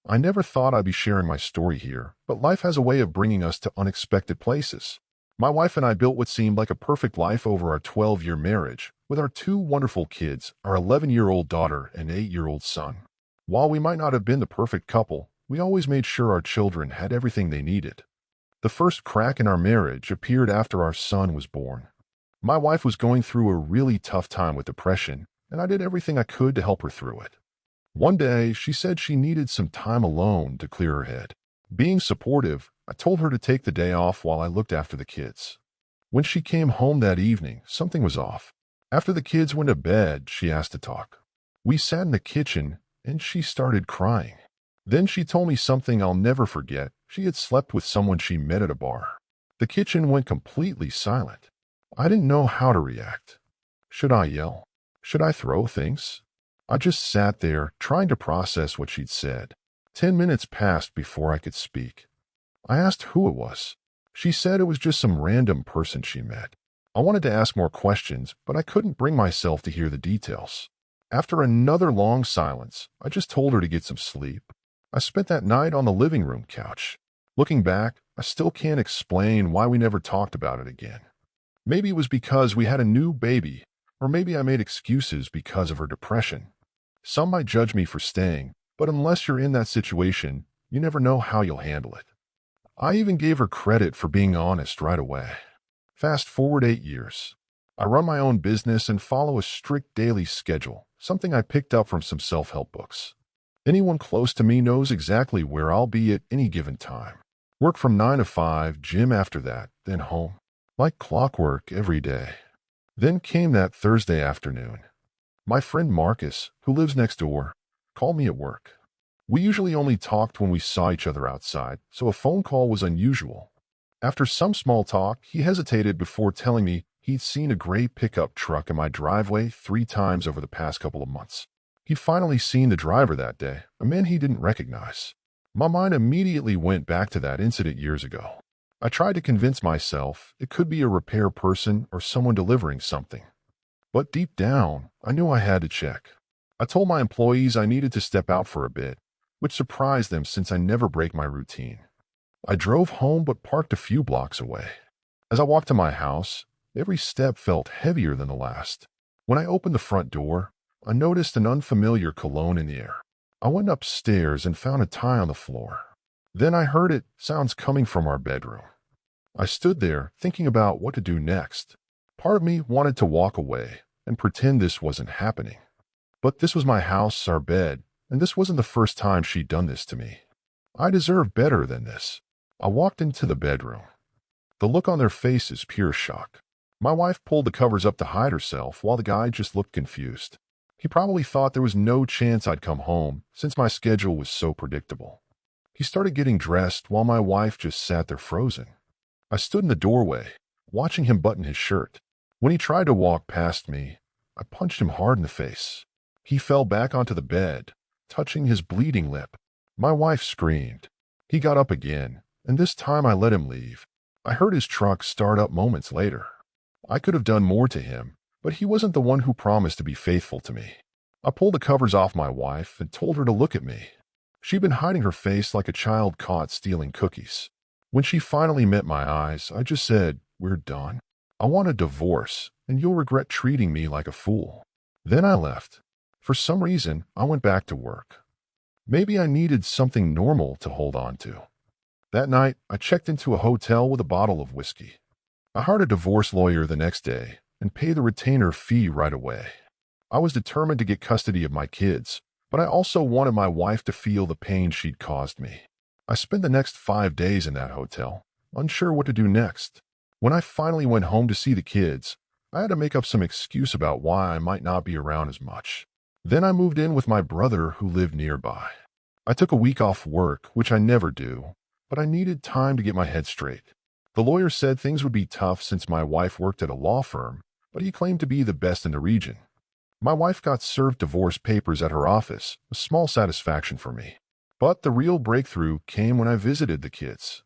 I never thought I'd be sharing my story here, but life has a way of bringing us to unexpected places. My wife and I built what seemed like a perfect life over our 12-year marriage, with our two wonderful kids, our 11-year-old daughter and 8-year-old son. While we might not have been the perfect couple, we always made sure our children had everything they needed. The first crack in our marriage appeared after our son was born. My wife was going through a really tough time with depression, and I did everything I could to help her through it. One day, she said she needed some time alone to clear her head. Being supportive, I told her to take the day off while I looked after the kids. When she came home that evening, something was off. After the kids went to bed, she asked to talk. We sat in the kitchen, and she started crying. Then she told me something I'll never forget. She had slept with someone she met at a bar. The kitchen went completely silent. I didn't know how to react. Should I yell? Should I throw things? I just sat there, trying to process what she'd said. 10 minutes passed before I could speak. I asked who it was. She said it was just some random person she met. I wanted to ask more questions, but I couldn't bring myself to hear the details. After another long silence, I just told her to get some sleep. I spent that night on the living room couch. Looking back, I still can't explain why we never talked about it again. Maybe it was because we had a new baby, or maybe I made excuses because of her depression. Some might judge me for staying, but unless you're in that situation, you never know how you'll handle it. I even gave her credit for being honest right away. Fast forward 8 years. I run my own business and follow a strict daily schedule, something I picked up from some self-help books. Anyone close to me knows exactly where I'll be at any given time. Work from 9 to 5, gym after that, then home. Like clockwork every day. Then came that Thursday afternoon. My friend Marcus, who lives next door, called me at work. We usually only talked when we saw each other outside, so a phone call was unusual. After some small talk, he hesitated before telling me he'd seen a gray pickup truck in my driveway 3 times over the past couple of months. He'd finally seen the driver that day, a man he didn't recognize. My mind immediately went back to that incident years ago. I tried to convince myself it could be a repair person or someone delivering something. But deep down, I knew I had to check. I told my employees I needed to step out for a bit, which surprised them since I never break my routine. I drove home but parked a few blocks away. As I walked to my house, every step felt heavier than the last. When I opened the front door, I noticed an unfamiliar cologne in the air. I went upstairs and found a tie on the floor. Then I heard sounds coming from our bedroom. I stood there, thinking about what to do next. Part of me wanted to walk away and pretend this wasn't happening. But this was my house, our bed, and this wasn't the first time she'd done this to me. I deserved better than this. I walked into the bedroom. The look on their face is pure shock. My wife pulled the covers up to hide herself while the guy just looked confused. He probably thought there was no chance I'd come home since my schedule was so predictable. He started getting dressed while my wife just sat there frozen. I stood in the doorway, watching him button his shirt. When he tried to walk past me, I punched him hard in the face. He fell back onto the bed, touching his bleeding lip. My wife screamed. He got up again, and this time I let him leave. I heard his truck start up moments later. I could have done more to him, but he wasn't the one who promised to be faithful to me. I pulled the covers off my wife and told her to look at me. She'd been hiding her face like a child caught stealing cookies. When she finally met my eyes, I just said, "We're done. I want a divorce, and you'll regret treating me like a fool." Then I left. For some reason, I went back to work. Maybe I needed something normal to hold on to. That night, I checked into a hotel with a bottle of whiskey. I hired a divorce lawyer the next day and paid the retainer fee right away. I was determined to get custody of my kids, but I also wanted my wife to feel the pain she'd caused me. I spent the next 5 days in that hotel, unsure what to do next. When I finally went home to see the kids, I had to make up some excuse about why I might not be around as much. Then I moved in with my brother who lived nearby. I took a week off work, which I never do, but I needed time to get my head straight. The lawyer said things would be tough since my wife worked at a law firm, but he claimed to be the best in the region. My wife got served divorce papers at her office, a small satisfaction for me. But the real breakthrough came when I visited the kids.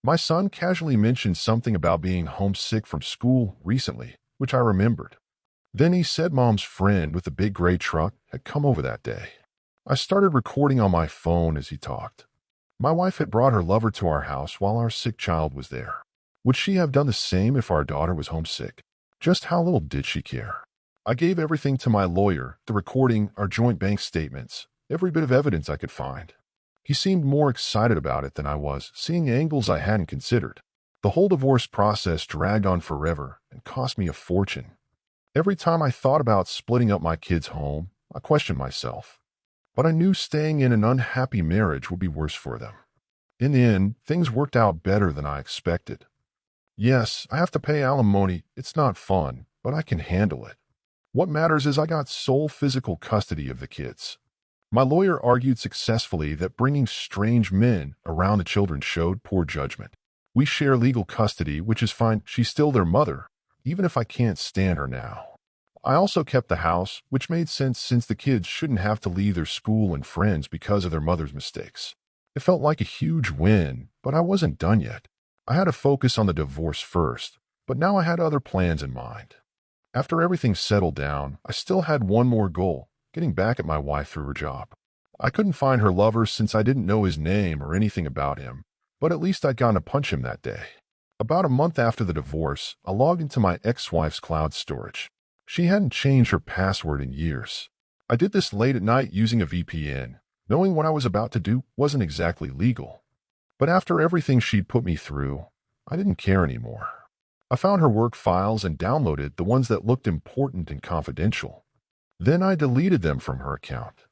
My son casually mentioned something about being homesick from school recently, which I remembered. Then he said Mom's friend with the big gray truck had come over that day. I started recording on my phone as he talked. My wife had brought her lover to our house while our sick child was there. Would she have done the same if our daughter was homesick? Just how little did she care? I gave everything to my lawyer, the recording, our joint bank statements, every bit of evidence I could find. He seemed more excited about it than I was, seeing angles I hadn't considered. The whole divorce process dragged on forever and cost me a fortune. Every time I thought about splitting up my kids' home, I questioned myself. But I knew staying in an unhappy marriage would be worse for them. In the end, things worked out better than I expected. Yes, I have to pay alimony. It's not fun, but I can handle it. What matters is I got sole physical custody of the kids. My lawyer argued successfully that bringing strange men around the children showed poor judgment. We share legal custody, which is fine. She's still their mother, even if I can't stand her now. I also kept the house, which made sense since the kids shouldn't have to leave their school and friends because of their mother's mistakes. It felt like a huge win, but I wasn't done yet. I had to focus on the divorce first, but now I had other plans in mind. After everything settled down, I still had one more goal, getting back at my wife through her job. I couldn't find her lover since I didn't know his name or anything about him, but at least I'd gotten to punch him that day. About a month after the divorce, I logged into my ex-wife's cloud storage. She hadn't changed her password in years. I did this late at night using a VPN. Knowing what I was about to do wasn't exactly legal. But after everything she'd put me through, I didn't care anymore. I found her work files and downloaded the ones that looked important and confidential. Then I deleted them from her account.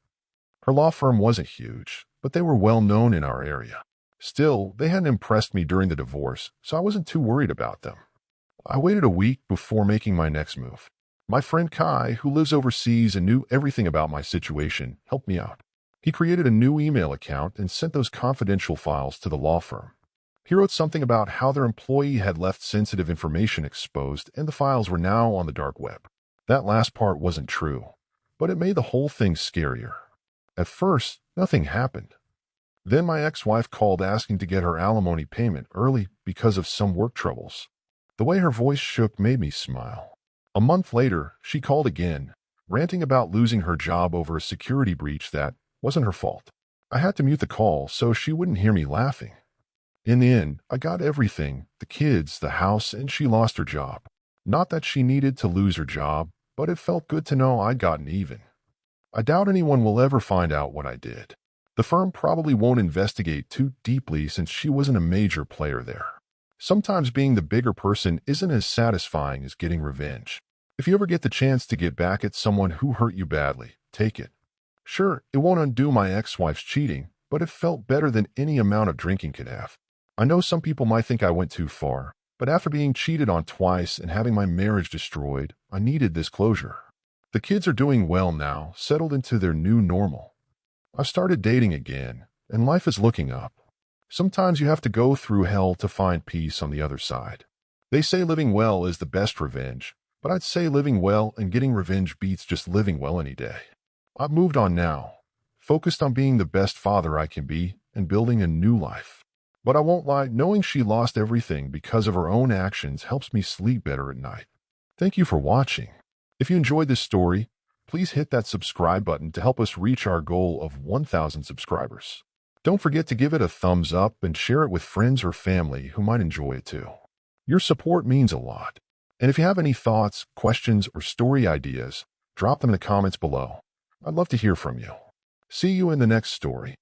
Her law firm wasn't huge, but they were well known in our area. Still, they hadn't impressed me during the divorce, so I wasn't too worried about them. I waited a week before making my next move. My friend Qley, who lives overseas and knew everything about my situation, helped me out. He created a new email account and sent those confidential files to the law firm. He wrote something about how their employee had left sensitive information exposed and the files were now on the dark web. That last part wasn't true, but it made the whole thing scarier. At first, nothing happened. Then my ex-wife called asking to get her alimony payment early because of some work troubles. The way her voice shook made me smile. A month later, she called again, ranting about losing her job over a security breach that wasn't her fault. I had to mute the call so she wouldn't hear me laughing. In the end, I got everything, the kids, the house, and she lost her job. Not that she needed to lose her job, but it felt good to know I'd gotten even. I doubt anyone will ever find out what I did. The firm probably won't investigate too deeply since she wasn't a major player there. Sometimes being the bigger person isn't as satisfying as getting revenge. If you ever get the chance to get back at someone who hurt you badly, take it. Sure, it won't undo my ex-wife's cheating, but it felt better than any amount of drinking could have. I know some people might think I went too far, but after being cheated on twice and having my marriage destroyed, I needed this closure. The kids are doing well now, settled into their new normal. I've started dating again, and life is looking up. Sometimes you have to go through hell to find peace on the other side. They say living well is the best revenge, but I'd say living well and getting revenge beats just living well any day. I've moved on now, focused on being the best father I can be and building a new life. But I won't lie, knowing she lost everything because of her own actions helps me sleep better at night. Thank you for watching. If you enjoyed this story, please hit that subscribe button to help us reach our goal of 1,000 subscribers. Don't forget to give it a thumbs up and share it with friends or family who might enjoy it too. Your support means a lot. And if you have any thoughts, questions, or story ideas, drop them in the comments below. I'd love to hear from you. See you in the next story.